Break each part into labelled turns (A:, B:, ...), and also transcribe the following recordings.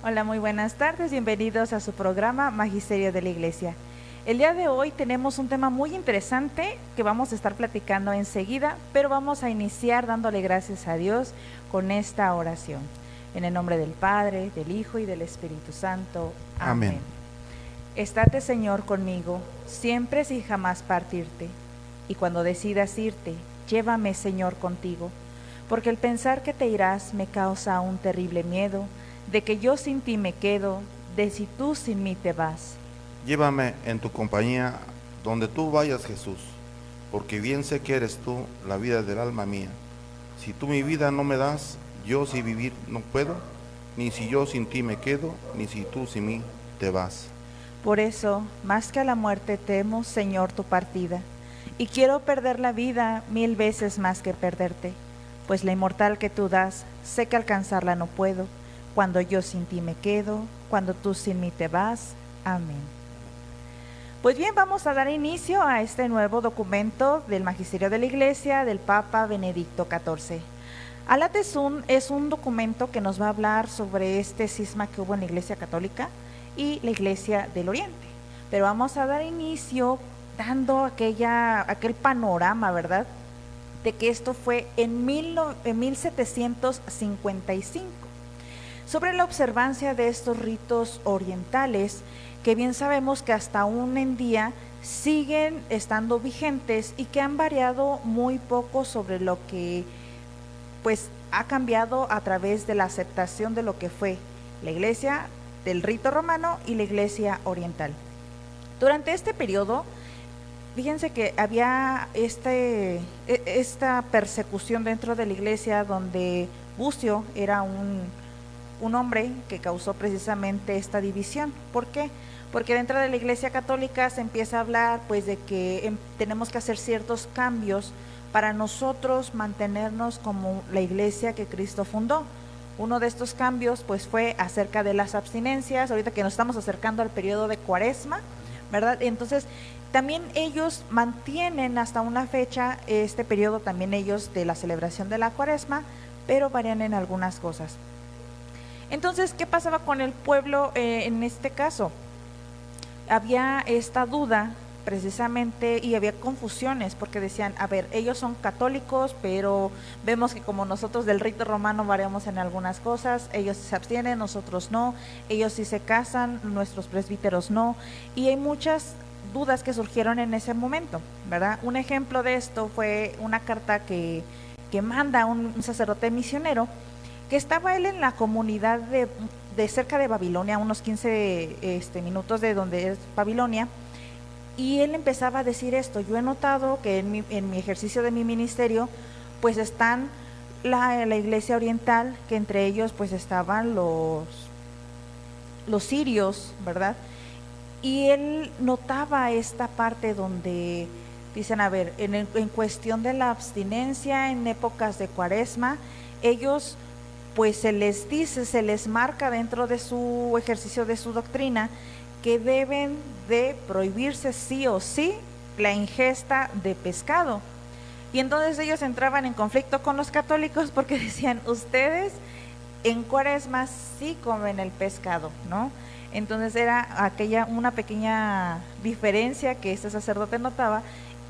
A: Hola, muy buenas tardes, bienvenidos a su programa Magisterio de la Iglesia. El día de hoy tenemos un tema muy interesante que vamos a estar platicando enseguida, pero vamos a iniciar dándole gracias a Dios con esta oración. En el nombre del Padre, del Hijo y del Espíritu Santo. Amén.
B: Amén.
A: Estate, Señor, conmigo, siempre sin jamás partirte. Y cuando decidas irte, llévame, Señor, contigo, porque el pensar que te irás me causa un terrible miedo, de que yo sin ti me quedo, de si tú sin mí te vas.
B: Llévame en tu compañía donde tú vayas, Jesús, porque bien sé que eres tú la vida del alma mía. Si tú mi vida no me das, yo sin vivir no puedo, ni si yo sin ti me quedo, ni si tú sin mí te vas.
A: Por eso, más que a la muerte temo, Señor, tu partida, y quiero perder la vida 1000 veces más que perderte, pues la inmortal que tú das, sé que alcanzarla no puedo, cuando yo sin ti me quedo, cuando tú sin mí te vas. Amén. Pues bien, vamos a dar inicio a este nuevo documento del Magisterio de la Iglesia del Papa Benedicto XIV. Alatesum es un documento que nos va a hablar sobre este cisma que hubo en la Iglesia Católica y la Iglesia del Oriente. Pero vamos a dar inicio dando aquel panorama, ¿verdad?, de que esto fue en 1755. Sobre la observancia de estos ritos orientales, que bien sabemos que hasta aún en día siguen estando vigentes y que han variado muy poco sobre lo que pues ha cambiado a través de la aceptación de lo que fue la Iglesia del rito romano y la Iglesia oriental. Durante este periodo, fíjense que había esta persecución dentro de la Iglesia, donde Bucio era un hombre que causó precisamente esta división. ¿Por qué? Porque dentro de la Iglesia Católica se empieza a hablar pues de que tenemos que hacer ciertos cambios para nosotros mantenernos como la Iglesia que Cristo fundó. Uno de estos cambios pues fue acerca de las abstinencias, ahorita que nos estamos acercando al periodo de Cuaresma, ¿verdad? Entonces también ellos mantienen hasta una fecha este periodo también ellos de la celebración de la Cuaresma, pero varían en algunas cosas. Entonces, ¿qué pasaba con el pueblo en este caso? Había esta duda precisamente y había confusiones porque decían, a ver, ellos son católicos, pero vemos que como nosotros del rito romano variamos en algunas cosas, ellos se abstienen, nosotros no, ellos sí se casan, nuestros presbíteros no, y hay muchas dudas que surgieron en ese momento, ¿verdad? Un ejemplo de esto fue una carta que manda un sacerdote misionero, que estaba él en la comunidad de cerca de Babilonia, unos 15 minutos de donde es Babilonia, y él empezaba a decir esto: yo he notado que en mi ejercicio de mi ministerio, pues están la Iglesia Oriental, que entre ellos pues estaban los sirios, ¿verdad? Y él notaba esta parte donde dicen, a ver, en cuestión de la abstinencia en épocas de Cuaresma, ellos pues se les dice, se les marca dentro de su ejercicio de su doctrina que deben de prohibirse sí o sí la ingesta de pescado. Y entonces ellos entraban en conflicto con los católicos porque decían, ustedes en Cuaresma sí comen el pescado, ¿no? Entonces era una pequeña diferencia que este sacerdote notaba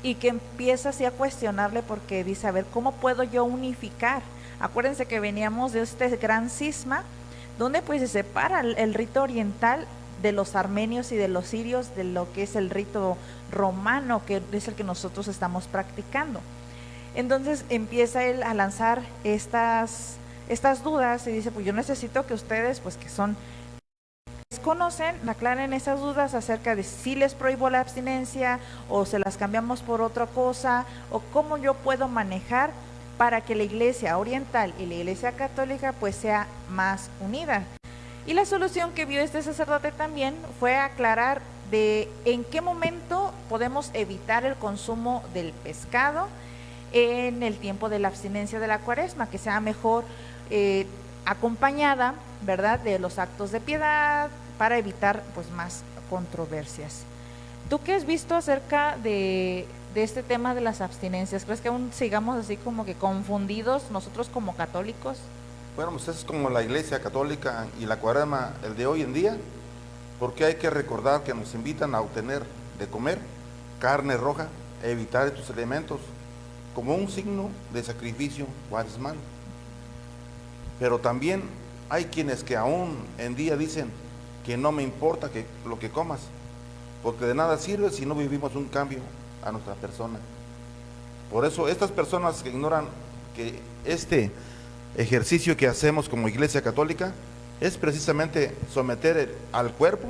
A: y que empieza así a cuestionarle porque dice, a ver, ¿cómo puedo yo unificar? Acuérdense que veníamos de este gran cisma donde pues se separa el rito oriental de los armenios y de los sirios de lo que es el rito romano, que es el que nosotros estamos practicando. Entonces empieza él a lanzar estas dudas y dice, pues yo necesito que ustedes, pues que son conocen, aclaren esas dudas acerca de si les prohíbo la abstinencia o se las cambiamos por otra cosa, o cómo yo puedo manejar para que la Iglesia oriental y la Iglesia católica pues sea más unida. Y la solución que vio este sacerdote también fue aclarar de en qué momento podemos evitar el consumo del pescado en el tiempo de la abstinencia de la Cuaresma, que sea mejor acompañada, ¿verdad?, de los actos de piedad para evitar pues más controversias. ¿Tú qué has visto acerca de este tema de las abstinencias? ¿Crees que aún sigamos así como que confundidos nosotros como católicos?
B: Bueno, pues es como la Iglesia Católica y la Cuaresma, el de hoy en día, porque hay que recordar que nos invitan a obtener de comer carne roja, evitar estos elementos, como un signo de sacrificio cuaresmal. Pero también hay quienes que aún en día dicen que no me importa lo que comas, porque de nada sirve si no vivimos un cambio a nuestra persona. Por eso estas personas que ignoran que este ejercicio que hacemos como Iglesia Católica es precisamente someter al cuerpo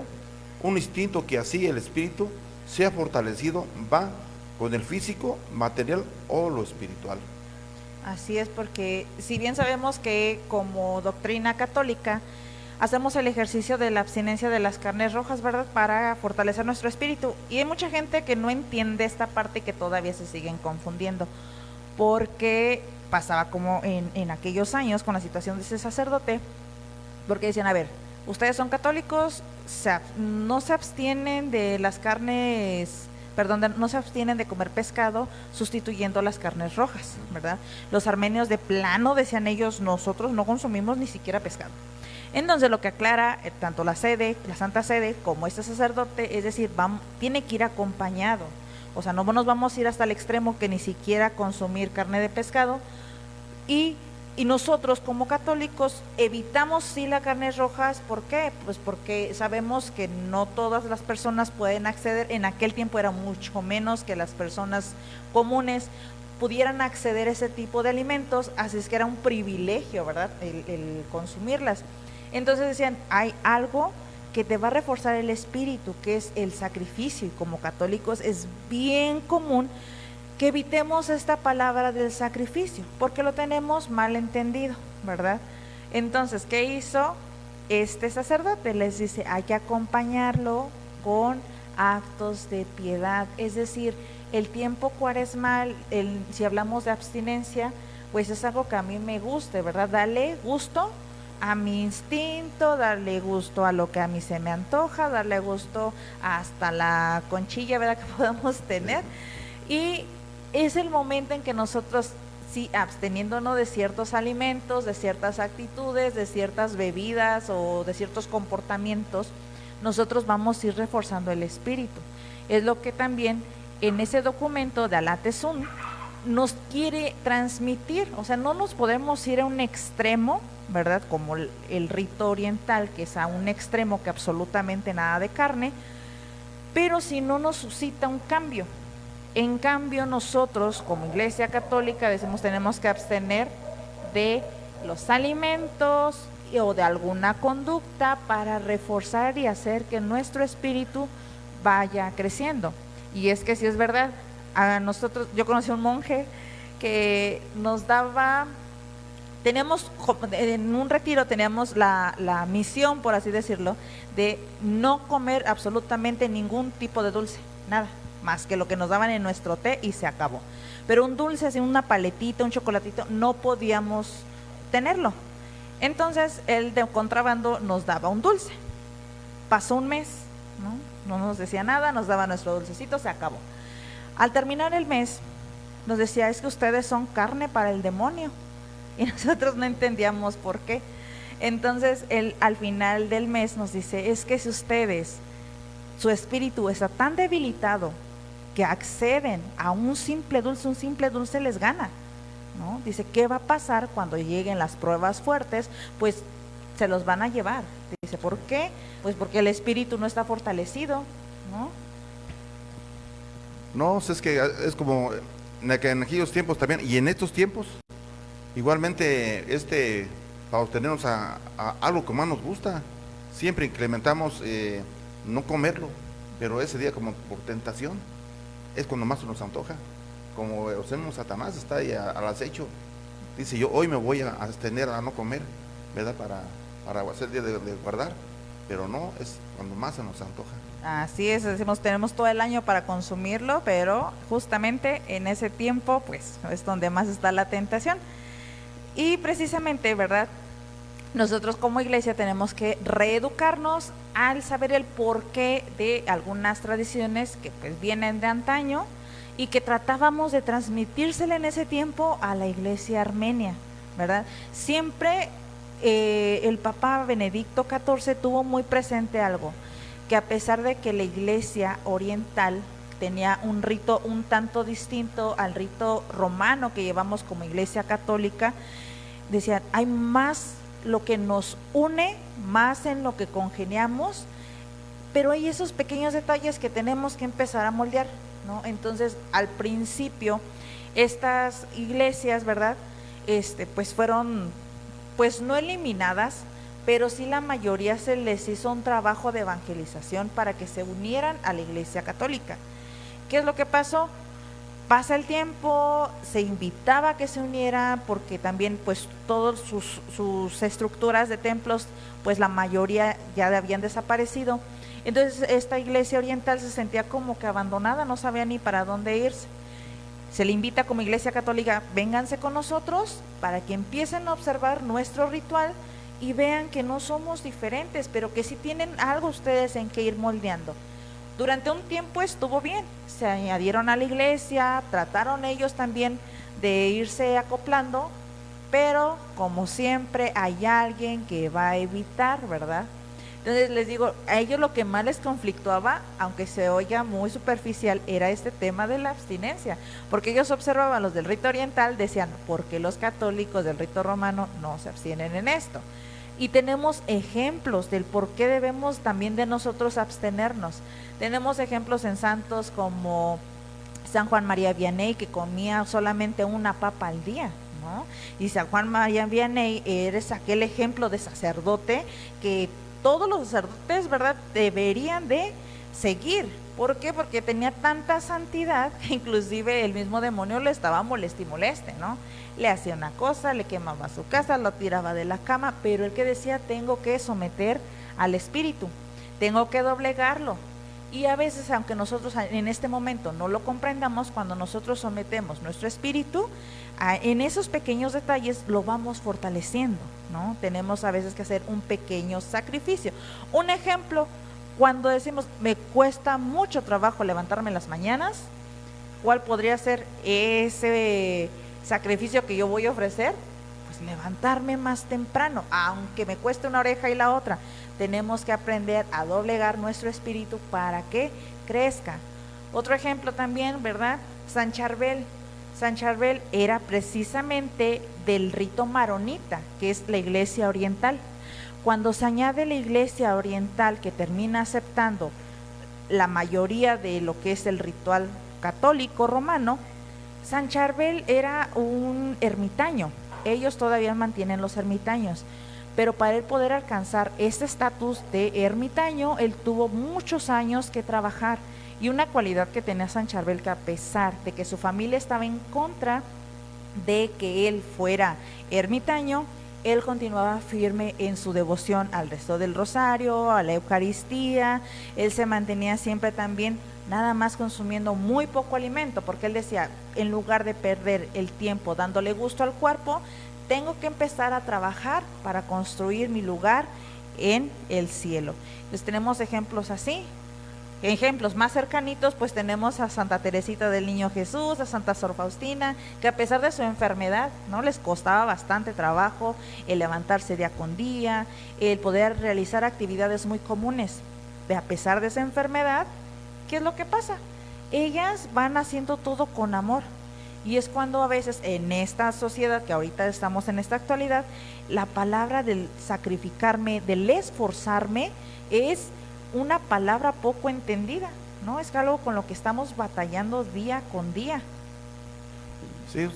B: un instinto que así el espíritu sea fortalecido, va con el físico, material o lo espiritual.
A: Así es, porque si bien sabemos que como doctrina católica hacemos el ejercicio de la abstinencia de las carnes rojas, ¿verdad?, para fortalecer nuestro espíritu, y hay mucha gente que no entiende esta parte y que todavía se siguen confundiendo, porque pasaba como en aquellos años con la situación de ese sacerdote, porque decían, a ver, ustedes son católicos, no se abstienen de las carnes, perdón, no se abstienen de comer pescado sustituyendo las carnes rojas, ¿verdad? Los armenios de plano, decían ellos, nosotros no consumimos ni siquiera pescado. Entonces lo que aclara tanto la Santa Sede, como este sacerdote, es decir, tiene que ir acompañado. O sea, no nos vamos a ir hasta el extremo que ni siquiera consumir carne de pescado. Y nosotros como católicos evitamos sí las carnes rojas. ¿Por qué? Pues porque sabemos que no todas las personas pueden acceder. En aquel tiempo era mucho menos que las personas comunes pudieran acceder a ese tipo de alimentos, así es que era un privilegio, ¿verdad?, el consumirlas. Entonces decían, hay algo que te va a reforzar el espíritu, que es el sacrificio, y como católicos es bien común que evitemos esta palabra del sacrificio, porque lo tenemos mal entendido, ¿verdad? Entonces, ¿qué hizo este sacerdote? Les dice, hay que acompañarlo con actos de piedad, es decir, el tiempo cuaresmal, si hablamos de abstinencia, pues es algo que a mí me guste, ¿verdad? Dale gusto a mi instinto, darle gusto a lo que a mí se me antoja, darle gusto hasta la conchilla, ¿verdad?, que podamos tener. Y es el momento en que nosotros, sí, absteniéndonos de ciertos alimentos, de ciertas actitudes, de ciertas bebidas o de ciertos comportamientos, nosotros vamos a ir reforzando el espíritu. Es lo que también en ese documento de Alatezun nos quiere transmitir. O sea, no nos podemos ir a un extremo, ¿verdad?, como el rito oriental, que es a un extremo que absolutamente nada de carne, pero si no nos suscita un cambio. En cambio, nosotros como Iglesia Católica decimos tenemos que abstener de los alimentos o de alguna conducta para reforzar y hacer que nuestro espíritu vaya creciendo. Y es que sí es verdad, a nosotros, yo conocí a un monje que nos daba, teníamos en un retiro, teníamos la misión, por así decirlo, de no comer absolutamente ningún tipo de dulce, nada más que lo que nos daban en nuestro té y se acabó. Pero un dulce, así una paletita, un chocolatito, no podíamos tenerlo. Entonces él de contrabando nos daba un dulce. Pasó un mes, no nos decía nada, nos daba nuestro dulcecito, se acabó. Al terminar el mes nos decía, es que ustedes son carne para el demonio, y nosotros no entendíamos por qué. Entonces él al final del mes nos dice, es que si ustedes, su espíritu está tan debilitado que acceden a un simple dulce les gana, ¿no? Dice, ¿qué va a pasar cuando lleguen las pruebas fuertes? Pues se los van a llevar. Dice, ¿por qué? Pues porque el espíritu no está fortalecido, ¿no?
B: No, es que es como en aquellos tiempos también, y en estos tiempos, igualmente, para obtenernos a algo que más nos gusta, siempre incrementamos no comerlo, pero ese día como por tentación, es cuando más se nos antoja. Como el Satanás está ahí al acecho, dice, yo hoy me voy a abstener a no comer, ¿verdad?, para hacer día de guardar, pero no, es cuando más se nos antoja.
A: Así es, decimos, tenemos todo el año para consumirlo, pero justamente en ese tiempo, pues, es donde más está la tentación. Y precisamente, ¿verdad?, nosotros como iglesia tenemos que reeducarnos al saber el porqué de algunas tradiciones que pues vienen de antaño y que tratábamos de transmitírsela en ese tiempo a la iglesia armenia, ¿verdad? Siempre el Papa Benedicto XIV tuvo muy presente algo, que a pesar de que la Iglesia oriental tenía un rito un tanto distinto al rito romano que llevamos como Iglesia católica, decían, hay más lo que nos une, más en lo que congeniamos, pero hay esos pequeños detalles que tenemos que empezar a moldear, ¿no? Entonces, al principio, estas iglesias, ¿verdad? Pues fueron, pues no eliminadas, pero sí la mayoría se les hizo un trabajo de evangelización para que se unieran a la Iglesia católica. ¿Qué es lo que pasó? Pasa el tiempo, se invitaba a que se uniera, porque también pues todas sus estructuras de templos, pues la mayoría ya habían desaparecido. Entonces esta iglesia oriental se sentía como que abandonada, no sabía ni para dónde irse. Se le invita como Iglesia católica, vénganse con nosotros para que empiecen a observar nuestro ritual y vean que no somos diferentes, pero que sí tienen algo ustedes en que ir moldeando. Durante un tiempo estuvo bien, se añadieron a la iglesia, trataron ellos también de irse acoplando, pero como siempre hay alguien que va a evitar, ¿verdad? Entonces les digo, a ellos lo que más les conflictuaba, aunque se oiga muy superficial, era este tema de la abstinencia, porque ellos observaban los del rito oriental, decían, ¿por qué los católicos del rito romano no se abstienen en esto? Y tenemos ejemplos del por qué debemos también de nosotros abstenernos. Tenemos ejemplos en santos como San Juan María Vianney, que comía solamente una papa al día, ¿no? Y San Juan María Vianney eres aquel ejemplo de sacerdote que todos los sacerdotes, ¿verdad?, deberían de seguir. ¿Por qué? Porque tenía tanta santidad que inclusive el mismo demonio le estaba moleste y moleste, ¿no? Le hacía una cosa, le quemaba su casa, lo tiraba de la cama, pero él que decía, tengo que someter al espíritu, tengo que doblegarlo. Y a veces, aunque nosotros en este momento no lo comprendamos, cuando nosotros sometemos nuestro espíritu, en esos pequeños detalles lo vamos fortaleciendo, ¿no? Tenemos a veces que hacer un pequeño sacrificio. Un ejemplo, cuando decimos, me cuesta mucho trabajo levantarme en las mañanas, ¿cuál podría ser ese sacrificio que yo voy a ofrecer? Pues levantarme más temprano, aunque me cueste una oreja y la otra. Tenemos que aprender a doblegar nuestro espíritu para que crezca. Otro ejemplo también, ¿verdad? San Charbel. San Charbel era precisamente del rito maronita, que es la iglesia oriental. Cuando se añade la iglesia oriental, que termina aceptando la mayoría de lo que es el ritual católico romano, San Charbel era un ermitaño. Ellos todavía mantienen los ermitaños, pero para él poder alcanzar este estatus de ermitaño, él tuvo muchos años que trabajar. Y una cualidad que tenía San Charbel, que a pesar de que su familia estaba en contra de que él fuera ermitaño, él continuaba firme en su devoción al resto del rosario, a la Eucaristía. Él se mantenía siempre también nada más consumiendo muy poco alimento, porque él decía, en lugar de perder el tiempo dándole gusto al cuerpo, tengo que empezar a trabajar para construir mi lugar en el cielo. Entonces tenemos ejemplos así. Ejemplos más cercanitos, pues tenemos a Santa Teresita del Niño Jesús, a Santa Sor Faustina, que a pesar de su enfermedad, ¿no?, les costaba bastante trabajo el levantarse día con día, el poder realizar actividades muy comunes. A pesar de esa enfermedad, ¿qué es lo que pasa? Ellas van haciendo todo con amor. Y es cuando a veces en esta sociedad que ahorita estamos en esta actualidad, la palabra del sacrificarme, del esforzarme, es una palabra poco entendida, ¿no? Es algo con lo que estamos batallando día con día.
B: Sí,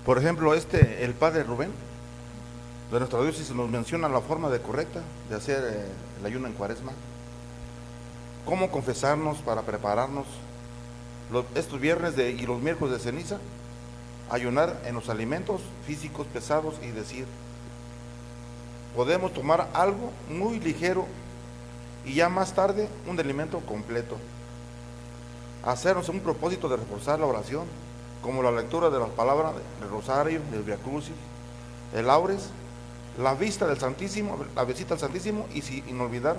B: por ejemplo, el padre Rubén de nuestra diócesis nos menciona la forma correcta de hacer el ayuno en Cuaresma, cómo confesarnos para prepararnos estos viernes y los miércoles de ceniza, ayunar en los alimentos físicos pesados y decir, podemos tomar algo muy ligero y ya más tarde un alimento completo. Hacernos un propósito de reforzar la oración, como la lectura de las palabras del rosario, del Via Crucis, el Laures, la vista del Santísimo, la visita al Santísimo y sin olvidar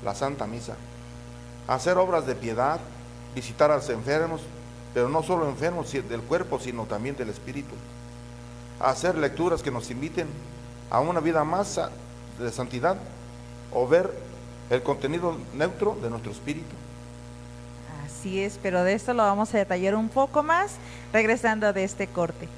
B: la Santa Misa. Hacer obras de piedad, visitar a los enfermos, pero no solo enfermos del cuerpo, sino también del espíritu. a hacer lecturas que nos inviten a una vida más de santidad, o ver el contenido neutro de nuestro espíritu.
A: Así es, pero de esto lo vamos a detallar un poco más regresando de este corte.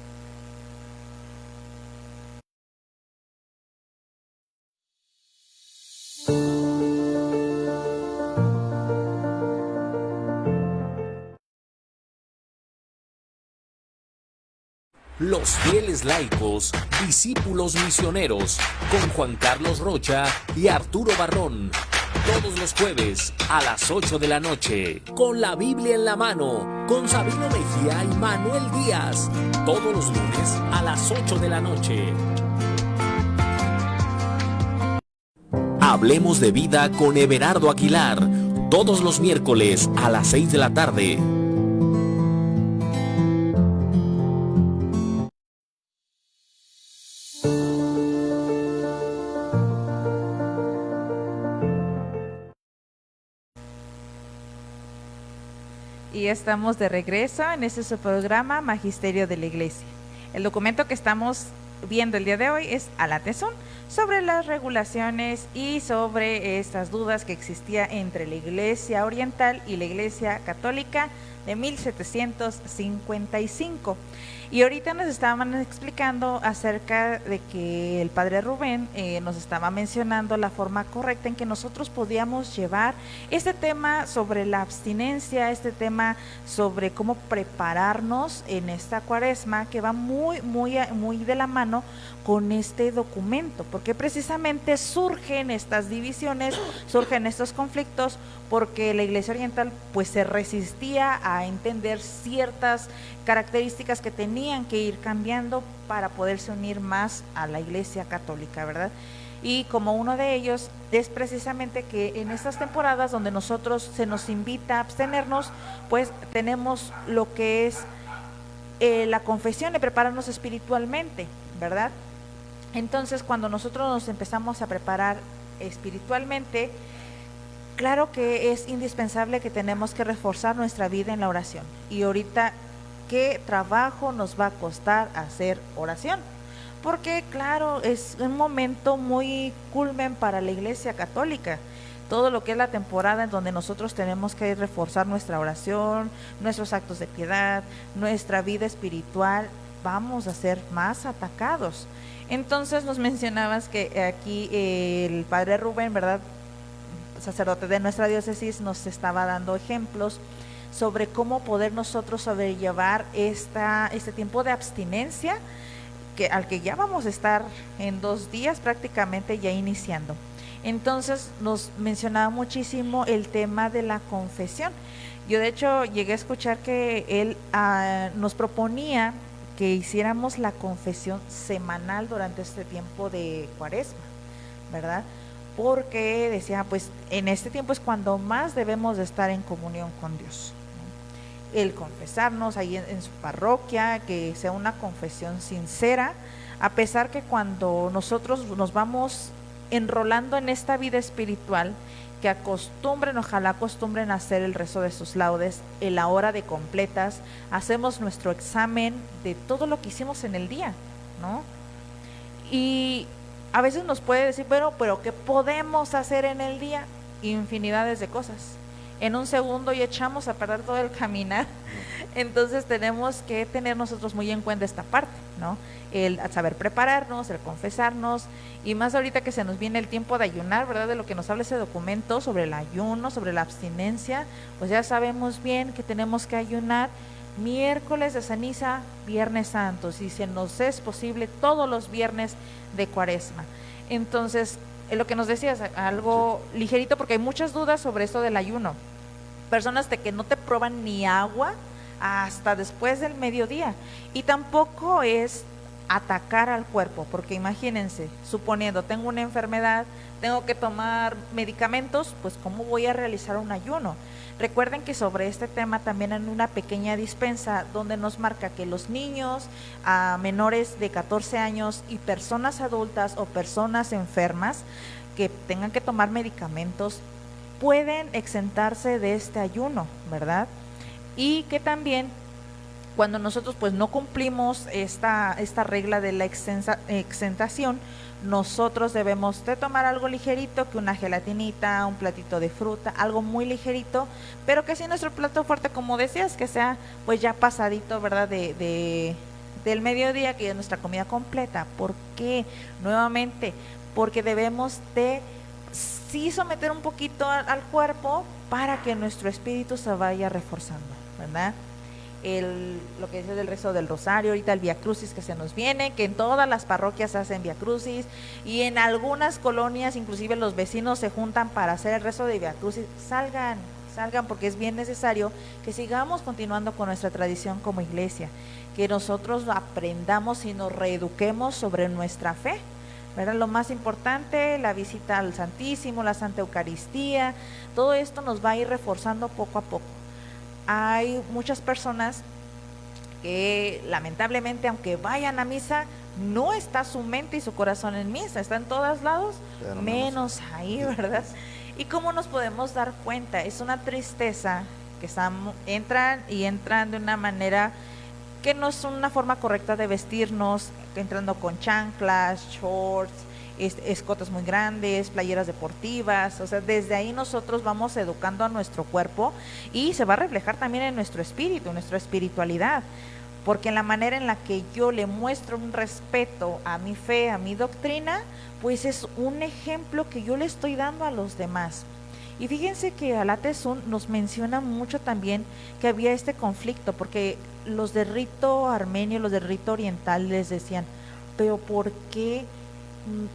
C: Los fieles laicos, discípulos misioneros, con Juan Carlos Rocha y Arturo Barrón. Todos los jueves a las 8 de la noche, con la Biblia en la mano, con Sabino Mejía y Manuel Díaz. Todos los lunes a las 8 de la noche. Hablemos de vida con Everardo Aguilar. Todos los miércoles a las 6 de la tarde.
A: Y estamos de regreso en este su programa Magisterio de la Iglesia. El documento que estamos viendo el día de hoy es Alatezón, sobre las regulaciones y sobre estas dudas que existía entre la Iglesia Oriental y la Iglesia Católica de 1755. Y ahorita nos estaban explicando acerca de que el padre Rubén nos estaba mencionando la forma correcta en que nosotros podíamos llevar este tema sobre la abstinencia, este tema sobre cómo prepararnos en esta cuaresma, que va muy de la mano con este documento, porque precisamente surgen estas divisiones, surgen estos conflictos, porque la Iglesia Oriental pues se resistía a entender ciertas características que tenían que ir cambiando para poderse unir más a la Iglesia Católica, ¿verdad? Y como uno de ellos es precisamente que en estas temporadas donde nosotros se nos invita a abstenernos, pues tenemos lo que es la confesión de prepararnos espiritualmente, ¿verdad? Entonces, cuando nosotros nos empezamos a preparar espiritualmente, claro que es indispensable que tenemos que reforzar nuestra vida en la oración. Y ahorita, ¿qué trabajo nos va a costar hacer oración? Porque, claro, es un momento muy culmen para la Iglesia Católica. Todo lo que es la temporada en donde nosotros tenemos que reforzar nuestra oración, nuestros actos de piedad, nuestra vida espiritual, vamos a ser más atacados. Entonces nos mencionabas que aquí el padre Rubén, ¿verdad?, sacerdote de nuestra diócesis, nos estaba dando ejemplos sobre cómo poder nosotros sobrellevar este tiempo de abstinencia al que ya vamos a estar en 2 días prácticamente ya iniciando. Entonces nos mencionaba muchísimo el tema de la confesión. Yo de hecho llegué a escuchar que él nos proponía que hiciéramos la confesión semanal durante este tiempo de cuaresma, ¿verdad? Porque decía, pues en este tiempo es cuando más debemos de estar en comunión con Dios, ¿no? El confesarnos ahí en su parroquia, que sea una confesión sincera, a pesar que cuando nosotros nos vamos enrolando en esta vida espiritual, que ojalá acostumbren a hacer el rezo de sus laudes, en la hora de completas, hacemos nuestro examen de todo lo que hicimos en el día, ¿no? Y a veces nos puede decir, pero ¿qué podemos hacer en el día? Infinidades de cosas. En un segundo ya echamos a perder todo el caminar. Entonces tenemos que tener nosotros muy en cuenta esta parte, ¿no? El saber prepararnos, el confesarnos, y más ahorita que se nos viene el tiempo de ayunar, ¿verdad? De lo que nos habla ese documento sobre el ayuno, sobre la abstinencia, pues ya sabemos bien que tenemos que ayunar miércoles de ceniza, viernes santo, si se nos es posible todos los viernes de cuaresma. Entonces, lo que nos decías, algo ligerito, porque hay muchas dudas sobre esto del ayuno. Personas de que no te prueban ni agua hasta después del mediodía, y tampoco es atacar al cuerpo, porque imagínense, suponiendo tengo una enfermedad, tengo que tomar medicamentos, pues ¿cómo voy a realizar un ayuno? Recuerden que sobre este tema también hay una pequeña dispensa donde nos marca que los niños menores de 14 años y personas adultas o personas enfermas que tengan que tomar medicamentos pueden exentarse de este ayuno, ¿verdad? Y que también cuando nosotros pues no cumplimos esta regla de la exentación, nosotros debemos de tomar algo ligerito, que una gelatinita, un platito de fruta, algo muy ligerito, pero que sí nuestro plato fuerte, como decías, que sea pues ya pasadito, ¿verdad? Del mediodía, que es nuestra comida completa. ¿Por qué? Nuevamente, porque debemos de sí someter un poquito al cuerpo para que nuestro espíritu se vaya reforzando, ¿verdad? Lo que dice del rezo del rosario, ahorita el Vía Crucis que se nos viene, que en todas las parroquias hacen Vía Crucis, y en algunas colonias inclusive los vecinos se juntan para hacer el rezo de Vía Crucis. Salgan, porque es bien necesario que sigamos continuando con nuestra tradición como iglesia, que nosotros aprendamos y nos reeduquemos sobre nuestra fe, ¿verdad? Lo más importante, la visita al Santísimo, la Santa Eucaristía, todo esto nos va a ir reforzando poco a poco. Hay muchas personas que lamentablemente, aunque vayan a misa, no está su mente y su corazón en misa, está en todos lados, menos ahí, ¿verdad? ¿Y cómo nos podemos dar cuenta? Es una tristeza que entran de una manera que no es una forma correcta de vestirnos, entrando con chanclas, shorts, escotes muy grandes, playeras deportivas. O sea, desde ahí nosotros vamos educando a nuestro cuerpo y se va a reflejar también en nuestro espíritu, en nuestra espiritualidad, porque en la manera en la que yo le muestro un respeto a mi fe, a mi doctrina, pues es un ejemplo que yo le estoy dando a los demás. Y fíjense que Alatezun nos menciona mucho también que había este conflicto, porque los de rito armenio, los de rito oriental les decían, pero ¿por qué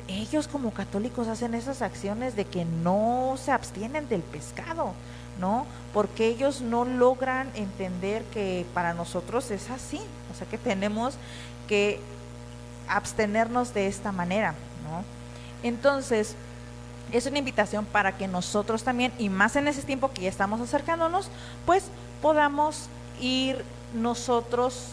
A: ellos como católicos hacen esas acciones de que no se abstienen del pescado, ¿no? Porque ellos no logran entender que para nosotros es así, o sea que tenemos que abstenernos de esta manera, ¿no? Entonces, es una invitación para que nosotros también, y más en ese tiempo que ya estamos acercándonos, pues podamos ir nosotros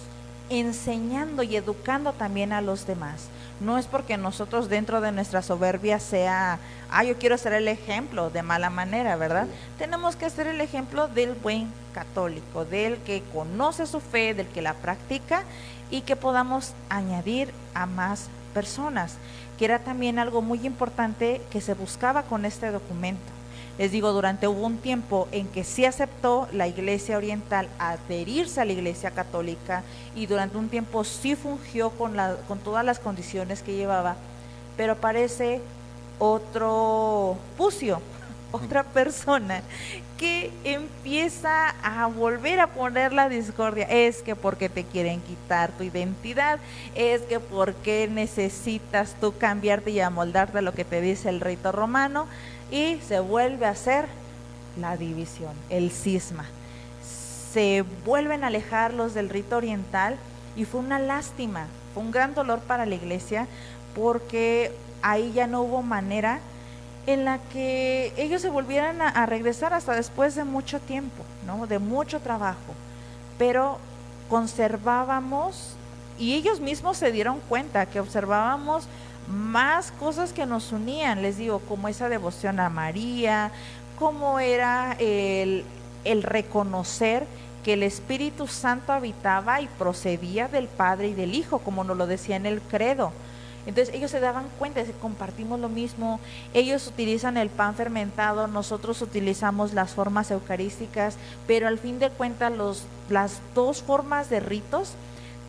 A: enseñando y educando también a los demás. No es porque nosotros dentro de nuestra soberbia sea, yo quiero ser el ejemplo de mala manera, ¿verdad? Tenemos que ser el ejemplo del buen católico, del que conoce su fe, del que la practica, y que podamos añadir a más personas, que era también algo muy importante que se buscaba con este documento. Les digo, hubo un tiempo en que sí aceptó la Iglesia Oriental adherirse a la Iglesia Católica, y durante un tiempo sí fungió con todas las condiciones que llevaba, pero aparece otro Pucio, otra persona que empieza a volver a poner la discordia. Es que porque te quieren quitar tu identidad, es que porque necesitas tú cambiarte y amoldarte a lo que te dice el rito romano, y se vuelve a hacer la división, el cisma. Se vuelven a alejar los del rito oriental, y fue una lástima, fue un gran dolor para la iglesia, porque ahí ya no hubo manera en la que ellos se volvieran a regresar hasta después de mucho tiempo, ¿no? De mucho trabajo, pero conservábamos, y ellos mismos se dieron cuenta que observábamos más cosas que nos unían, les digo, como esa devoción a María, como era el reconocer que el Espíritu Santo habitaba y procedía del Padre y del Hijo, como nos lo decía en el credo. Entonces ellos se daban cuenta de que compartimos lo mismo. Ellos utilizan el pan fermentado, nosotros utilizamos las formas eucarísticas, pero al fin de cuentas las dos formas de ritos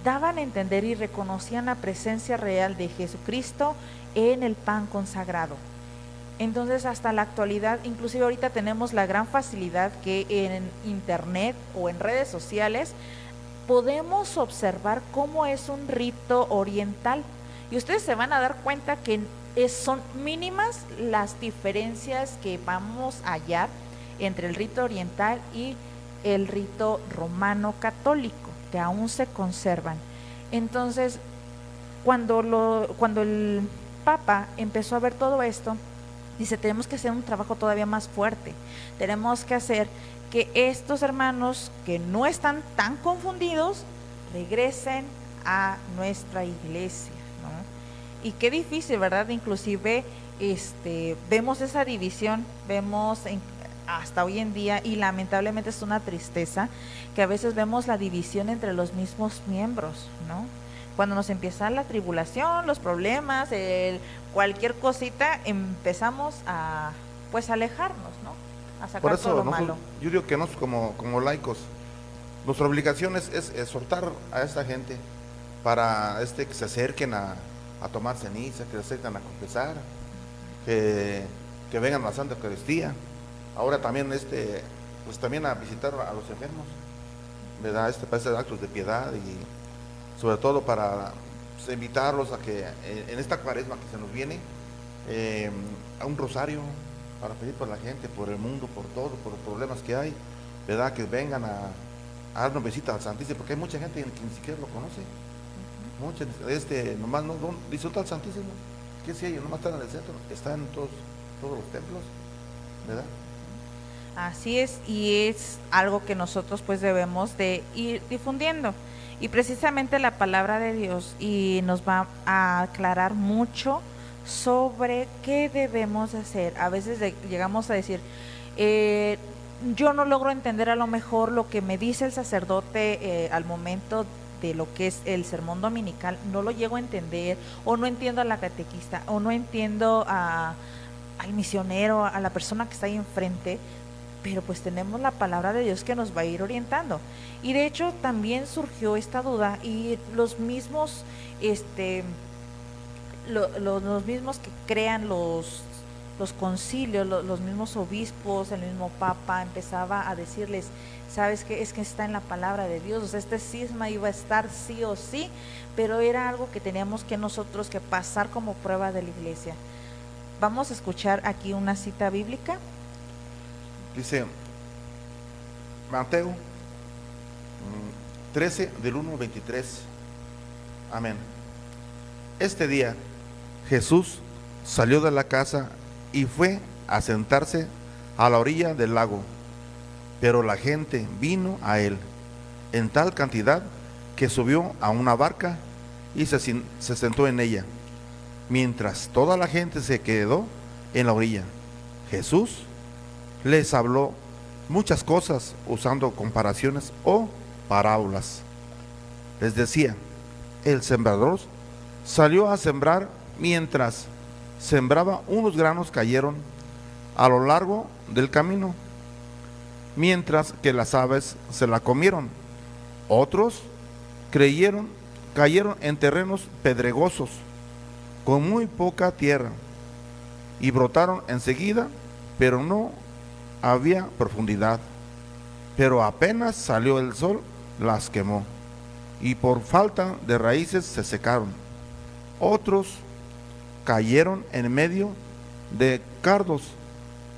A: daban a entender y reconocían la presencia real de Jesucristo en el pan consagrado. Entonces hasta la actualidad, inclusive ahorita tenemos la gran facilidad que en internet o en redes sociales podemos observar cómo es un rito oriental, y ustedes se van a dar cuenta que son mínimas las diferencias que vamos a hallar entre el rito oriental y el rito romano católico, que aún se conservan. Entonces, cuando el Papa empezó a ver todo esto, dice, tenemos que hacer un trabajo todavía más fuerte, tenemos que hacer que estos hermanos que no están tan confundidos regresen a nuestra iglesia, ¿no? Y qué difícil, ¿verdad? Inclusive vemos esa división, vemos hasta hoy en día, y lamentablemente es una tristeza que a veces vemos la división entre los mismos miembros, ¿no? Cuando nos empieza la tribulación, los problemas, cualquier cosita, empezamos a pues alejarnos, ¿no? A sacar
B: Por eso
A: todo lo malo.
B: yo digo que nosotros como laicos, nuestra obligación es exhortar a esta gente para que se acerquen a tomar ceniza, que se acerquen a confesar, que vengan a la Santa Eucaristía. Ahora también pues también a visitar a los enfermos, ¿verdad? Para hacer actos de piedad, y sobre todo para pues, invitarlos a que en esta cuaresma que se nos viene, a un rosario para pedir por la gente, por el mundo, por todo, por los problemas que hay, ¿verdad? Que vengan a darnos visita al Santísimo, porque hay mucha gente que ni siquiera lo conoce. Muchos, nomás no disfruta al Santísimo. ¿Qué si ellos nomás están en el centro? Están en todos los templos, ¿verdad?
A: Así es, y es algo que nosotros pues debemos de ir difundiendo. Y precisamente la palabra de Dios y nos va a aclarar mucho sobre qué debemos hacer. A veces llegamos a decir, yo no logro entender a lo mejor lo que me dice el sacerdote al momento de lo que es el sermón dominical, no lo llego a entender, o no entiendo a la catequista, o no entiendo al misionero, a la persona que está ahí enfrente, pero pues tenemos la palabra de Dios que nos va a ir orientando. Y de hecho también surgió esta duda, y los mismos los mismos que crean los concilios, los mismos obispos, el mismo papa empezaba a decirles, sabes que es que está en la palabra de Dios, o sea, este cisma iba a estar sí o sí, pero era algo que teníamos que nosotros que pasar como prueba de la iglesia. Vamos a escuchar aquí una cita bíblica.
B: Dice Mateo 13 del 1 al 23. Amén. Este día Jesús salió de la casa y fue a sentarse a la orilla del lago, pero la gente vino a él en tal cantidad que subió a una barca y se sentó en ella, mientras toda la gente se quedó en la orilla. Jesús les habló muchas cosas usando comparaciones o parábolas. Les decía, el sembrador salió a sembrar. Mientras sembraba, unos granos cayeron a lo largo del camino, mientras que las aves se la comieron. Otros cayeron en terrenos pedregosos, con muy poca tierra, y brotaron enseguida, pero no había profundidad. Pero apenas salió el sol, las quemó, y por falta de raíces se secaron. Otros cayeron en medio de cardos,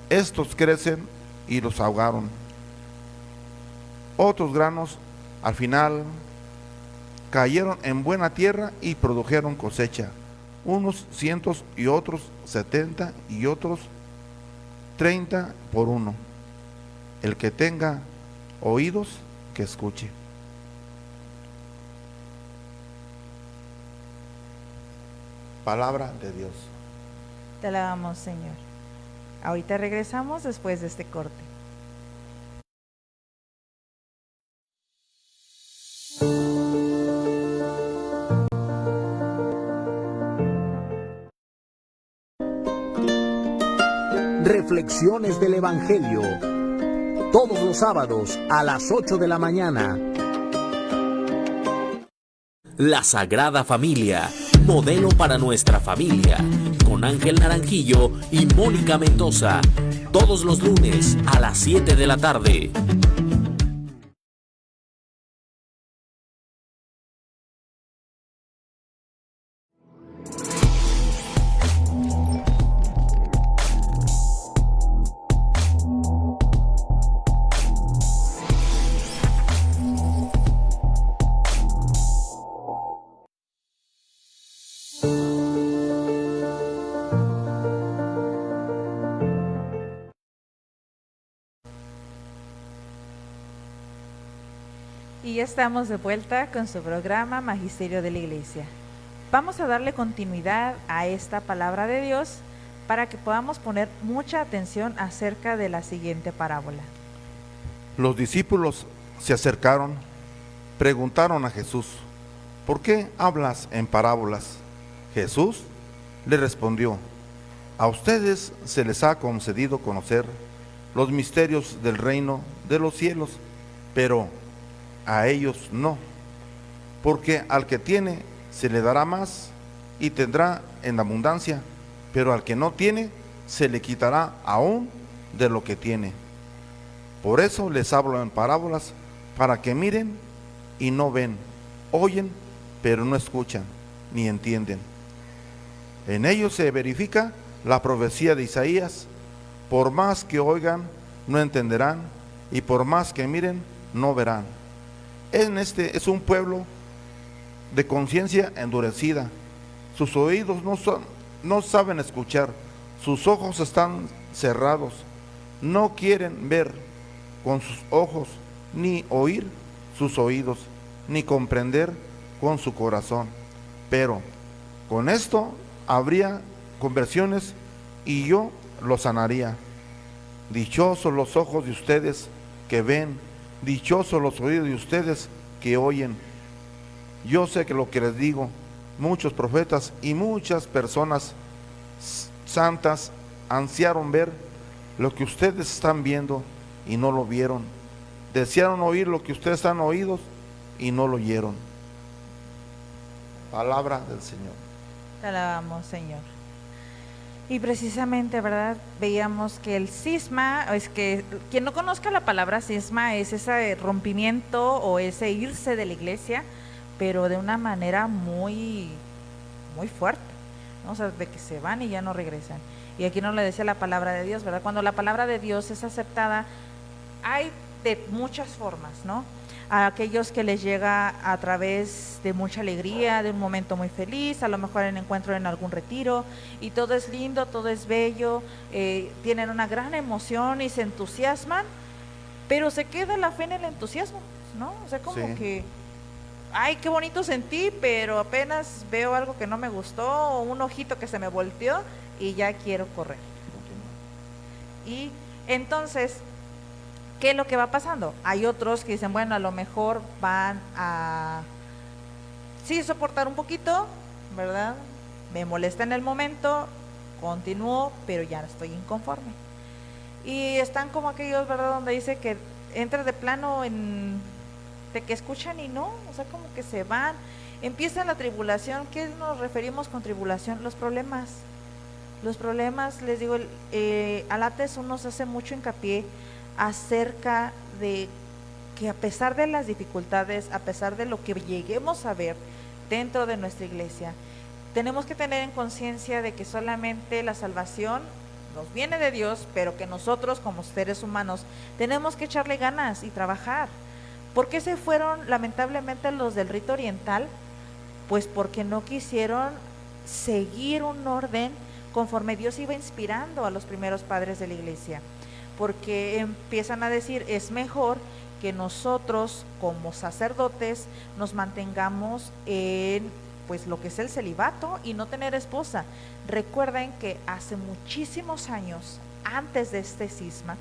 B: estos crecen y los ahogaron. Otros granos al final cayeron en buena tierra y produjeron cosecha, unos 100 y otros 70 y otros 30 por uno. El que tenga oídos, que escuche. Palabra de Dios.
A: Te alabamos, Señor. Ahorita regresamos después de este corte.
C: Reflexiones del Evangelio. Todos los sábados a las 8 de la mañana. La Sagrada Familia, modelo para nuestra familia, con Ángel Naranjillo y Mónica Mendoza, todos los lunes a las 7 de la tarde.
A: Y ya estamos de vuelta con su programa Magisterio de la Iglesia. Vamos a darle continuidad a esta palabra de Dios, para que podamos poner mucha atención acerca de la siguiente parábola.
B: Los discípulos se acercaron, preguntaron a Jesús: ¿por qué hablas en parábolas? Jesús le respondió: a ustedes se les ha concedido conocer los misterios del reino de los cielos, pero a ellos no, porque al que tiene se le dará más y tendrá en abundancia, pero al que no tiene se le quitará aún de lo que tiene. Por eso les hablo en parábolas, para que miren y no ven, oyen pero no escuchan ni entienden. En ellos se verifica la profecía de Isaías: por más que oigan, no entenderán, y por más que miren, no verán. Este es un pueblo de conciencia endurecida. Sus oídos no saben escuchar, sus ojos están cerrados, no quieren ver con sus ojos, ni oír sus oídos, ni comprender con su corazón. Pero con esto habría conversiones y yo los sanaría. Dichosos los ojos de ustedes que ven, dichosos los oídos de ustedes que oyen. Yo sé que lo que les digo, muchos profetas y muchas personas santas ansiaron ver lo que ustedes están viendo y no lo vieron. Desearon oír lo que ustedes han oído y no lo oyeron. Palabra del Señor.
A: Te alabamos, Señor. Y precisamente, ¿verdad? Veíamos que el cisma, es que quien no conozca la palabra cisma, es ese rompimiento o ese irse de la iglesia, pero de una manera muy, muy fuerte, ¿no? O sea, de que se van y ya no regresan. Y aquí nos lo decía la palabra de Dios, ¿verdad? Cuando la palabra de Dios es aceptada, hay de muchas formas, ¿no? A aquellos que les llega a través de mucha alegría, de un momento muy feliz, a lo mejor en encuentro en algún retiro, y todo es lindo, todo es bello, tienen una gran emoción y se entusiasman, pero se queda la fe en el entusiasmo, ¿no? O sea, como que, ay, qué bonito sentí, pero apenas veo algo que no me gustó, o un ojito que se me volteó, y ya quiero correr. Y entonces, ¿qué es lo que va pasando? Hay otros que dicen, bueno, a lo mejor van a sí soportar un poquito, ¿verdad? Me molesta en el momento, continúo, pero ya estoy inconforme. Y están como aquellos, ¿verdad? Donde dice que entra de plano de que escuchan y no, o sea, como que se van. Empieza la tribulación. ¿Qué nos referimos con tribulación? Los problemas. Los problemas, les digo, Alates nos hace mucho hincapié acerca de que a pesar de las dificultades, a pesar de lo que lleguemos a ver dentro de nuestra iglesia, tenemos que tener en conciencia de que solamente la salvación nos viene de Dios, pero que nosotros como seres humanos tenemos que echarle ganas y trabajar. ¿Por qué se fueron lamentablemente los del rito oriental? Pues porque no quisieron seguir un orden conforme Dios iba inspirando a los primeros padres de la iglesia, porque empiezan a decir, es mejor que nosotros como sacerdotes nos mantengamos en pues lo que es el celibato y no tener esposa. Recuerden que hace muchísimos años, antes de este cisma,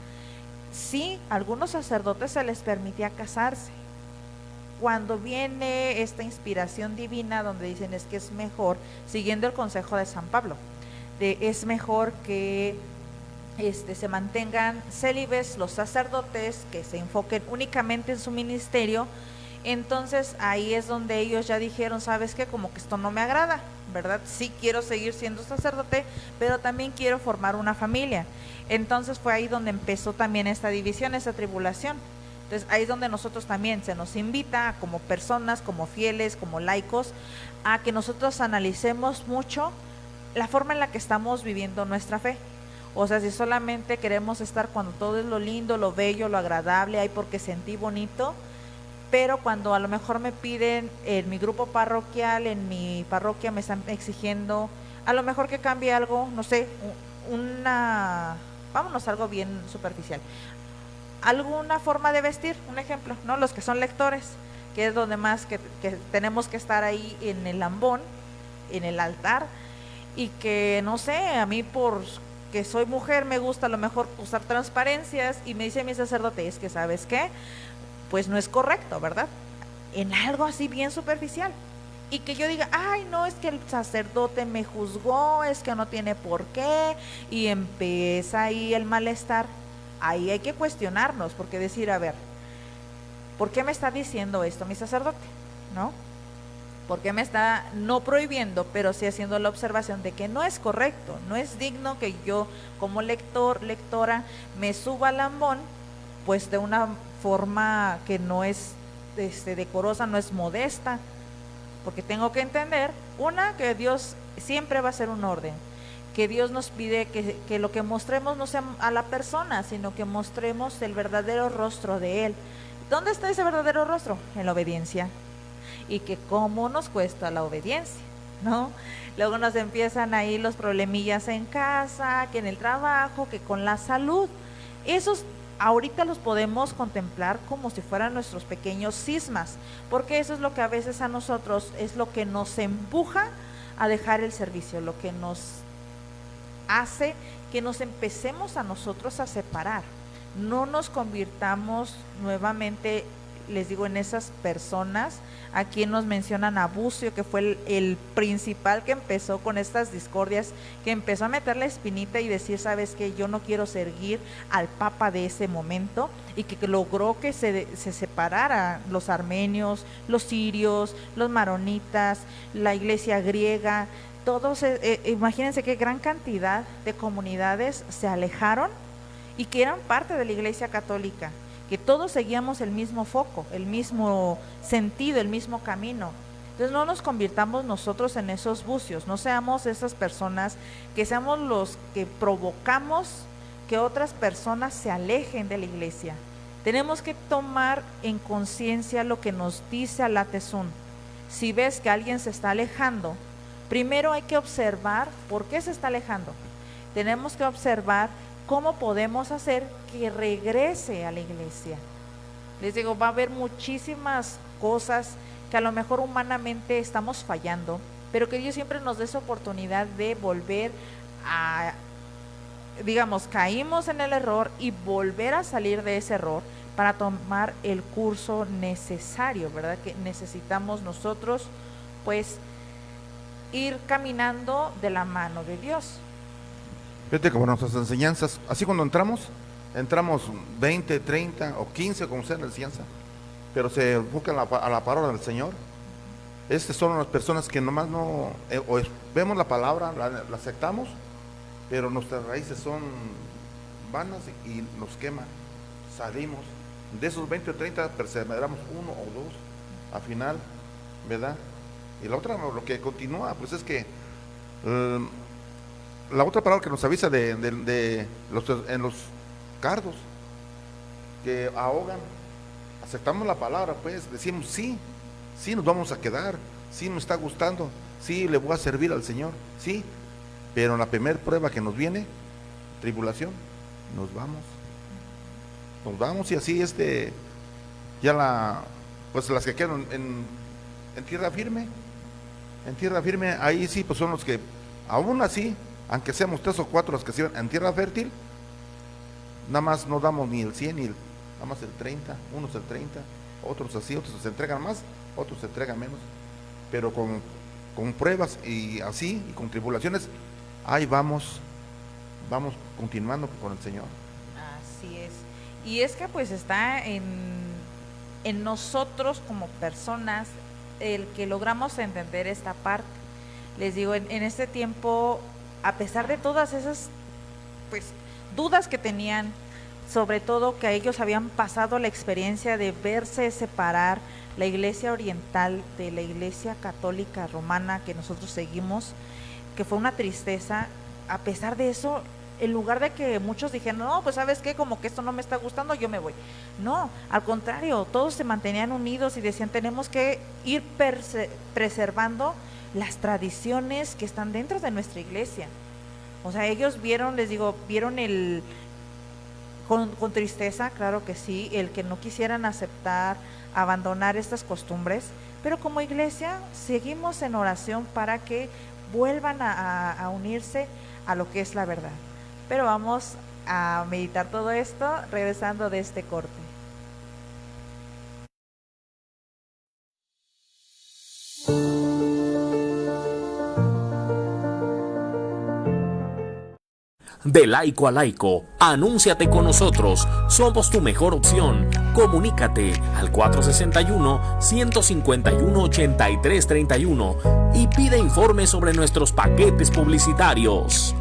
A: sí, a algunos sacerdotes se les permitía casarse. Cuando viene esta inspiración divina donde dicen es que es mejor, siguiendo el consejo de San Pablo, es mejor que se mantengan célibes los sacerdotes, que se enfoquen únicamente en su ministerio. Entonces ahí es donde ellos ya dijeron, ¿sabes qué? Como que esto no me agrada, ¿verdad? Sí quiero seguir siendo sacerdote, pero también quiero formar una familia. Entonces fue ahí donde empezó también esta división, esta tribulación. Entonces ahí es donde nosotros también se nos invita como personas, como fieles, como laicos, a que nosotros analicemos mucho la forma en la que estamos viviendo nuestra fe. O sea, si solamente queremos estar cuando todo es lo lindo, lo bello, lo agradable, hay porque sentí bonito, pero cuando a lo mejor me piden en mi grupo parroquial, en mi parroquia me están exigiendo, a lo mejor que cambie algo, no sé, vámonos a algo bien superficial, alguna forma de vestir, un ejemplo, ¿no? Los que son lectores, que es donde más que tenemos que estar ahí en el ambón, en el altar, y que no sé, a mí por que soy mujer me gusta a lo mejor usar transparencias y me dice mi sacerdote, es que ¿sabes qué? Pues no es correcto, ¿verdad? En algo así bien superficial. Y que yo diga, ay, no, es que el sacerdote me juzgó, es que no tiene por qué, y empieza ahí el malestar. Ahí hay que cuestionarnos, porque decir, a ver, ¿por qué me está diciendo esto mi sacerdote? ¿No? ¿Por qué me está no prohibiendo, pero sí haciendo la observación de que no es correcto, no es digno que yo como lector, lectora, me suba al lambón, pues de una forma que no es decorosa, no es modesta? Porque tengo que entender, una, que Dios siempre va a ser un orden, que Dios nos pide que lo que mostremos no sea a la persona, sino que mostremos el verdadero rostro de Él. ¿Dónde está ese verdadero rostro? En la obediencia. Y que cómo nos cuesta la obediencia, ¿no? Luego nos empiezan ahí los problemillas en casa, que en el trabajo, que con la salud. Esos ahorita los podemos contemplar como si fueran nuestros pequeños cismas, porque eso es lo que a veces a nosotros es lo que nos empuja a dejar el servicio, lo que nos hace que nos empecemos a nosotros a separar, no nos convirtamos nuevamente, les digo, en esas personas a quien nos mencionan a Bucio, que fue el principal que empezó con estas discordias, que empezó a meter la espinita y decir, sabes que yo no quiero seguir al papa de ese momento, y que logró que se separara los armenios, los sirios, los maronitas, la iglesia griega, todos, imagínense qué gran cantidad de comunidades se alejaron y que eran parte de la iglesia católica, que todos seguíamos el mismo foco, el mismo sentido, el mismo camino. Entonces no nos convirtamos nosotros en esos bucios, no seamos esas personas que seamos los que provocamos que otras personas se alejen de la iglesia. Tenemos que tomar en conciencia lo que nos dice Alatezún. Si ves que alguien se está alejando, primero hay que observar por qué se está alejando. Tenemos que observar cómo podemos hacer que regrese a la iglesia. Les digo, va a haber muchísimas cosas que a lo mejor humanamente estamos fallando, pero que Dios siempre nos dé esa oportunidad de volver a, digamos, caímos en el error y volver a salir de ese error para tomar el curso necesario, ¿verdad? Que necesitamos nosotros, pues, ir caminando de la mano de Dios.
B: Fíjate como nuestras enseñanzas, así cuando entramos 20, 30 o 15, como sea la enseñanza, pero se enfocan a la palabra del Señor. Estas son las personas que nomás no, vemos la palabra, la aceptamos, pero nuestras raíces son vanas y nos queman. Salimos, de esos 20 o 30 perseveramos uno o dos, al final, ¿verdad? Y la otra, lo que continúa, pues es que la otra palabra que nos avisa en los cardos que ahogan, aceptamos la palabra, pues decimos sí nos vamos a quedar, sí nos está gustando, sí le voy a servir al Señor, sí, pero en la primera prueba que nos viene, tribulación, nos vamos y así ya pues las que quedan en tierra firme, ahí sí pues son los que aún así, aunque seamos 3 o 4 los que se van en tierra fértil, nada más no damos ni el 100 ni nada más el 30, unos el 30, otros así, otros se entregan más, otros se entregan menos, pero con pruebas y así, y con tribulaciones, ahí vamos continuando con el Señor.
A: Así es. Y es que pues está en nosotros como personas el que logramos entender esta parte. Les digo, en este tiempo, a pesar de todas esas pues dudas que tenían, sobre todo que ellos habían pasado la experiencia de verse separar la iglesia oriental de la iglesia católica romana que nosotros seguimos, que fue una tristeza, a pesar de eso, en lugar de que muchos dijeran, no, pues sabes qué, como que esto no me está gustando, yo me voy. No, al contrario, todos se mantenían unidos y decían, tenemos que ir preservando las tradiciones que están dentro de nuestra iglesia. O sea, ellos vieron, les digo, vieron con tristeza, claro que sí, el que no quisieran aceptar, abandonar estas costumbres, pero como iglesia seguimos en oración para que vuelvan a unirse a lo que es la verdad. Pero vamos a meditar todo esto regresando de este corte.
C: De laico a laico, anúnciate con nosotros, somos tu mejor opción. Comunícate al 461-151-8331 y pide informes sobre nuestros paquetes publicitarios.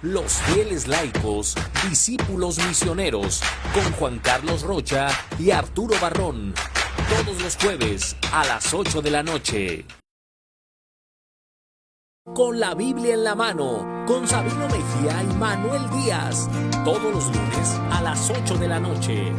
C: Los fieles laicos, discípulos misioneros, con Juan Carlos Rocha y Arturo Barrón, todos los jueves a las 8 de la noche. Con la Biblia en la mano, con Sabino Mejía y Manuel Díaz, todos los lunes a las 8 de la noche.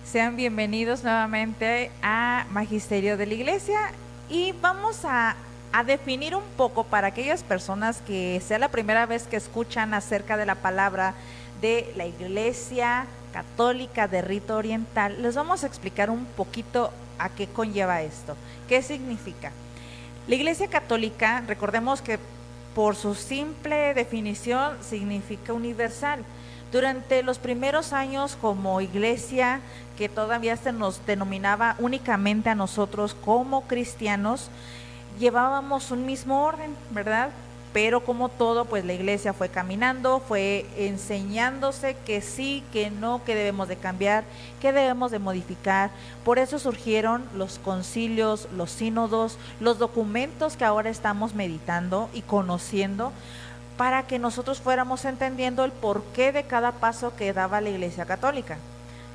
A: Sean bienvenidos nuevamente a Magisterio de la Iglesia y vamos a definir un poco para aquellas personas que sea la primera vez que escuchan acerca de la palabra de la Iglesia Católica de Rito Oriental. Les vamos a explicar un poquito a qué conlleva esto, qué significa. La Iglesia Católica, recordemos que por su simple definición significa universal. Durante los primeros años como iglesia, que todavía se nos denominaba únicamente a nosotros como cristianos, llevábamos un mismo orden, ¿verdad? Pero como todo, pues la iglesia fue caminando, fue enseñándose que sí, que no, que debemos de cambiar, que debemos de modificar. Por eso surgieron los concilios, los sínodos, los documentos que ahora estamos meditando y conociendo, para que nosotros fuéramos entendiendo el porqué de cada paso que daba la Iglesia Católica.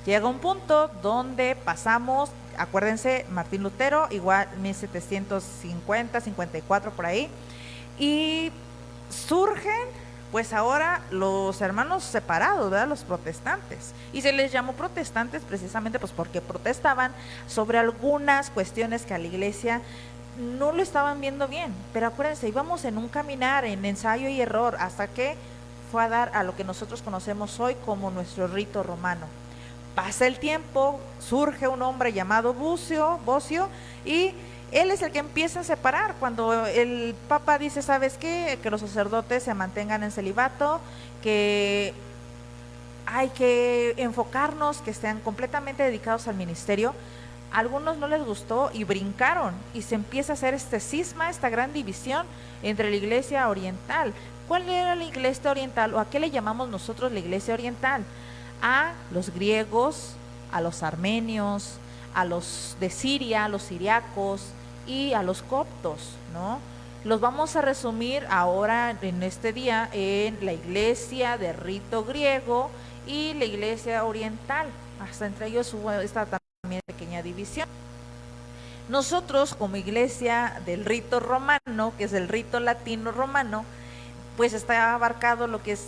A: Llega un punto donde pasamos, acuérdense, Martín Lutero, igual 1750, 54 por ahí, y surgen pues ahora los hermanos separados, ¿verdad? Los protestantes, y se les llamó protestantes precisamente pues porque protestaban sobre algunas cuestiones que a la Iglesia no lo estaban viendo bien. Pero acuérdense, íbamos en un caminar, en ensayo y error, hasta que fue a dar a lo que nosotros conocemos hoy como nuestro rito romano. Pasa el tiempo, surge un hombre llamado Bosio, y él es el que empieza a separar. Cuando el Papa dice, ¿sabes qué? Que los sacerdotes se mantengan en celibato, que hay que enfocarnos, que estén completamente dedicados al ministerio. A algunos no les gustó y brincaron, y se empieza a hacer este cisma, esta gran división entre la Iglesia Oriental. ¿Cuál era la Iglesia Oriental o a qué le llamamos nosotros la Iglesia Oriental? A los griegos, a los armenios, a los de Siria, a los siriacos y a los coptos, ¿no? Los vamos a resumir ahora en este día en la Iglesia de rito griego y la Iglesia Oriental. Hasta entre ellos hubo esta también pequeña división. Nosotros como iglesia del rito romano, que es el rito latino romano, pues está abarcado lo que es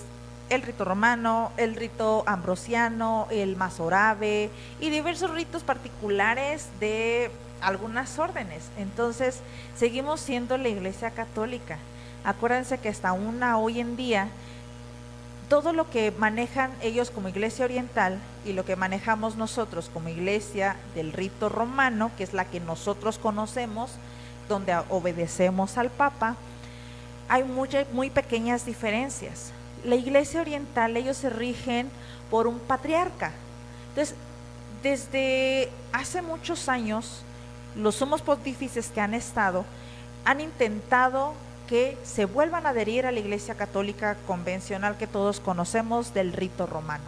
A: el rito romano, el rito ambrosiano, el masorave y diversos ritos particulares de algunas órdenes. Entonces seguimos siendo la Iglesia Católica. Acuérdense que hasta hoy en día todo lo que manejan ellos como Iglesia Oriental y lo que manejamos nosotros como Iglesia del rito romano, que es la que nosotros conocemos, donde obedecemos al Papa, hay muy pequeñas diferencias. La Iglesia Oriental, ellos se rigen por un patriarca. Entonces, desde hace muchos años, los sumos pontífices que han estado, han intentado que se vuelvan a adherir a la Iglesia Católica convencional que todos conocemos del rito romano.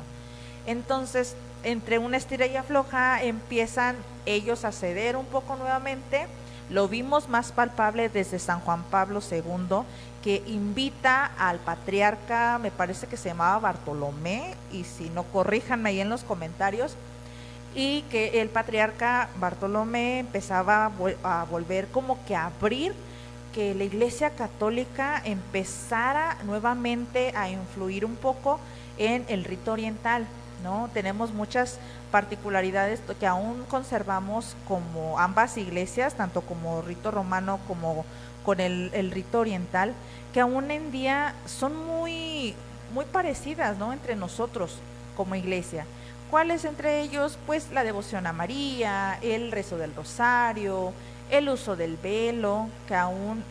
A: Entonces, entre una estira y afloja, empiezan ellos a ceder un poco nuevamente. Lo vimos más palpable desde San Juan Pablo II, que invita al patriarca, me parece que se llamaba Bartolomé, y si no, corríjanme ahí en los comentarios, y que el patriarca Bartolomé empezaba a volver como que a abrir, que la Iglesia Católica empezara nuevamente a influir un poco en el rito oriental. ¿no? Tenemos muchas particularidades que aún conservamos como ambas iglesias, tanto como rito romano como con el rito oriental, que aún en día son muy parecidas, ¿no? Entre nosotros como iglesia. ¿Cuáles entre ellos? Pues la devoción a María, el rezo del rosario, el uso del velo, que aún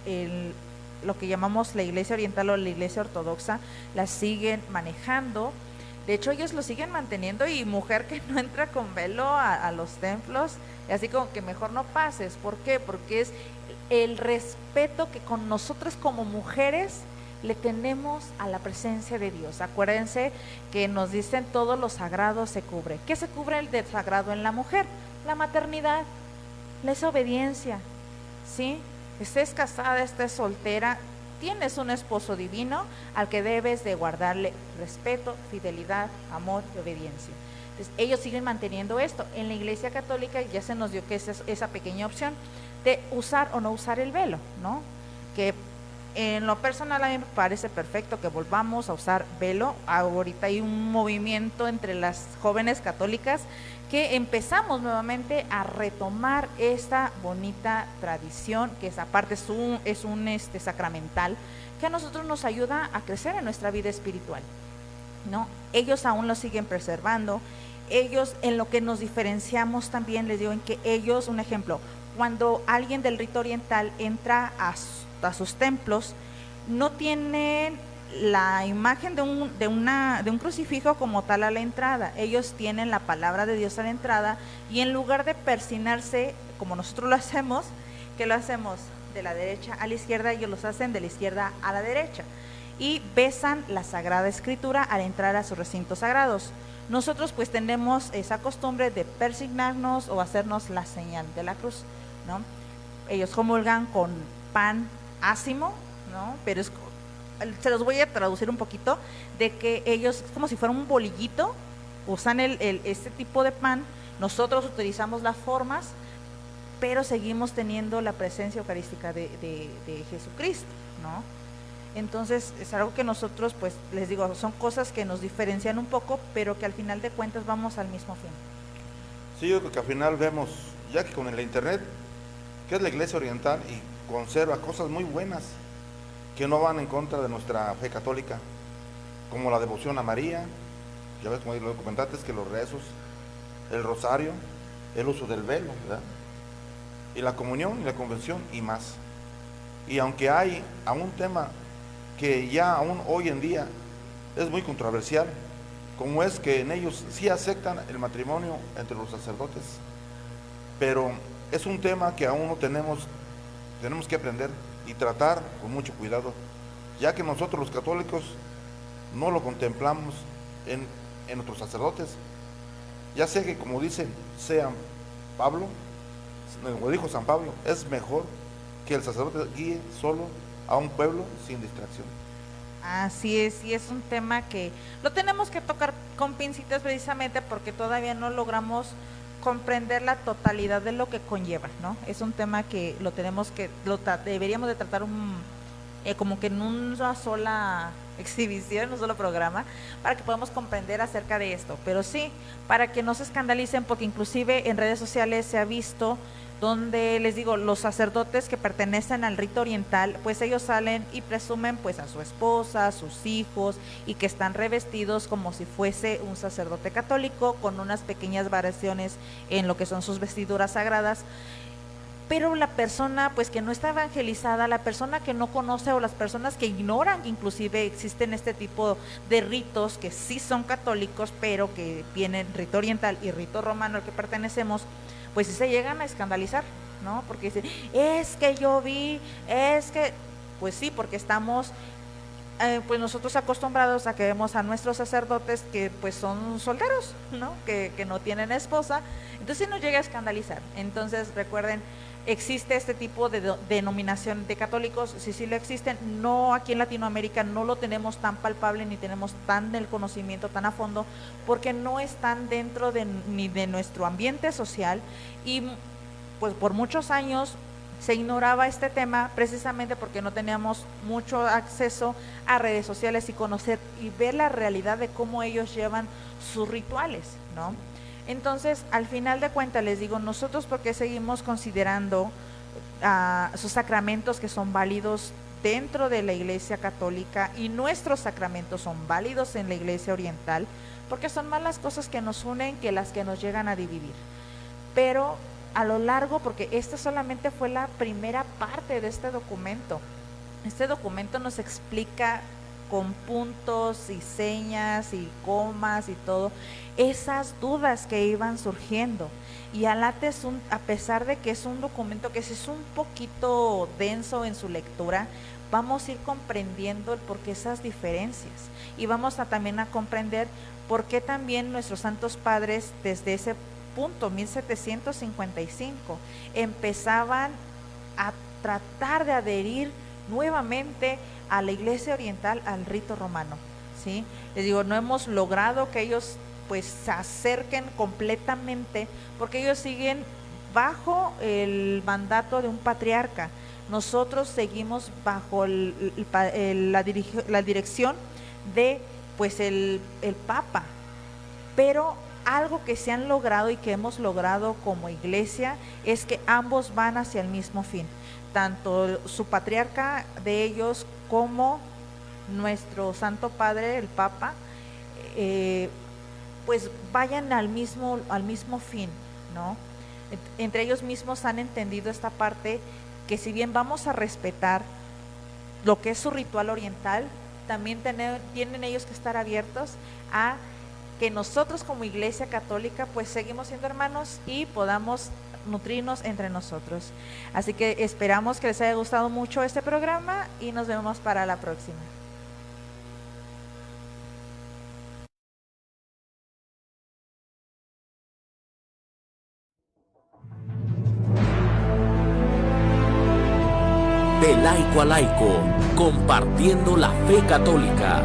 A: lo que llamamos la iglesia oriental o la iglesia ortodoxa la siguen manejando. De hecho, ellos lo siguen manteniendo, y mujer que no entra con velo a los templos, así como que mejor no pases. ¿Por qué? Porque es el respeto que con nosotras como mujeres le tenemos a la presencia de Dios. Acuérdense que nos dicen todo lo sagrado se cubre. ¿Qué se cubre el de sagrado en la mujer? La maternidad, la obediencia, ¿sí? Estés casada, estés soltera, tienes un esposo divino al que debes de guardarle respeto, fidelidad, amor y obediencia. Entonces, ellos siguen manteniendo esto. En la Iglesia Católica ya se nos dio que esa pequeña opción de usar o no usar el velo, ¿no? Que en lo personal a mí me parece perfecto que volvamos a usar velo. Ahorita hay un movimiento entre las jóvenes católicas que empezamos nuevamente a retomar esta bonita tradición, que es aparte es un sacramental, que a nosotros nos ayuda a crecer en nuestra vida espiritual, ¿no? Ellos aún lo siguen preservando. Ellos, en lo que nos diferenciamos también, les digo, en que ellos, un ejemplo, cuando alguien del rito oriental entra a sus templos, no tienen la imagen de un crucifijo como tal a la entrada. Ellos tienen la palabra de Dios a la entrada, y en lugar de persinarse como nosotros lo hacemos, que lo hacemos de la derecha a la izquierda, ellos los hacen de la izquierda a la derecha, y besan la Sagrada Escritura al entrar a sus recintos sagrados. Nosotros pues tenemos esa costumbre de persignarnos o hacernos la señal de la cruz, ¿no? Ellos comulgan con pan ácimo, ¿no? Pero se los voy a traducir un poquito, de que ellos, es como si fuera un bolillito, usan este tipo de pan. Nosotros utilizamos las formas, pero seguimos teniendo la presencia eucarística de Jesucristo, ¿no? Entonces es algo que nosotros, pues les digo, son cosas que nos diferencian un poco, pero que al final de cuentas vamos al mismo fin.
B: Sí, yo creo que al final vemos, ya que con el internet, que es la iglesia oriental y conserva cosas muy buenas que no van en contra de nuestra fe católica, como la devoción a María, ya ves como lo comentaste, es que los rezos, el rosario, el uso del velo, ¿verdad? Y la comunión y la convención y más. Y aunque hay a un tema que ya aún hoy en día es muy controversial, como es que en ellos sí aceptan el matrimonio entre los sacerdotes, pero es un tema que aún no tenemos que aprender y tratar con mucho cuidado, ya que nosotros los católicos no lo contemplamos en nuestros sacerdotes. Ya sé que, como dice como dijo San Pablo, es mejor que el sacerdote guíe solo a un pueblo sin distracción.
A: Así es, y es un tema que lo tenemos que tocar con pincitas, precisamente porque todavía no logramos comprender la totalidad de lo que conlleva, ¿no? Es un tema que deberíamos de tratar como que en una sola exhibición, un solo programa, para que podamos comprender acerca de esto. Pero sí, para que no se escandalicen, porque inclusive en redes sociales se ha visto donde, les digo, los sacerdotes que pertenecen al rito oriental, pues ellos salen y presumen pues a su esposa, a sus hijos, y que están revestidos como si fuese un sacerdote católico, con unas pequeñas variaciones en lo que son sus vestiduras sagradas. Pero la persona pues que no está evangelizada, la persona que no conoce, o las personas que ignoran que inclusive existen este tipo de ritos que sí son católicos, pero que vienen rito oriental y rito romano al que pertenecemos, pues sí se llegan a escandalizar, ¿no? Porque dicen, es que yo vi, pues sí, porque estamos pues nosotros acostumbrados a que vemos a nuestros sacerdotes que pues son solteros, ¿no? Que no tienen esposa, entonces nos llega a escandalizar. Entonces recuerden, existe este tipo de denominación de católicos, sí lo existen, no aquí en Latinoamérica no lo tenemos tan palpable, ni tenemos tan el conocimiento tan a fondo, porque no están dentro ni de nuestro ambiente social, y pues por muchos años se ignoraba este tema precisamente porque no teníamos mucho acceso a redes sociales y conocer y ver la realidad de cómo ellos llevan sus rituales, ¿no? Entonces, al final de cuentas, les digo, nosotros porque seguimos considerando sus sacramentos que son válidos dentro de la Iglesia Católica y nuestros sacramentos son válidos en la Iglesia Oriental, porque son más las cosas que nos unen que las que nos llegan a dividir. Pero a lo largo, porque esta solamente fue la primera parte de este documento. Este documento nos explica con puntos y señas y comas y todo, esas dudas que iban surgiendo. Y Alate a pesar de que es un documento que es un poquito denso en su lectura, vamos a ir comprendiendo el por qué esas diferencias. Y vamos también a comprender por qué también nuestros santos padres desde ese punto, 1755, empezaban a tratar de adherir nuevamente a la Iglesia Oriental, al rito romano, ¿sí? Les digo, no hemos logrado que ellos pues se acerquen completamente, porque ellos siguen bajo el mandato de un patriarca. Nosotros seguimos bajo la dirección de pues el Papa, pero algo que se han logrado y que hemos logrado como iglesia es que ambos van hacia el mismo fin, tanto su patriarca de ellos como nuestro Santo Padre, el Papa, pues vayan al mismo fin, ¿no? Entre ellos mismos han entendido esta parte, que si bien vamos a respetar lo que es su ritual oriental, también tienen ellos que estar abiertos a que nosotros como Iglesia Católica pues seguimos siendo hermanos y podamos nutrirnos entre nosotros. Así que esperamos que les haya gustado mucho este programa y nos vemos para la próxima.
C: De laico a laico, compartiendo la fe católica.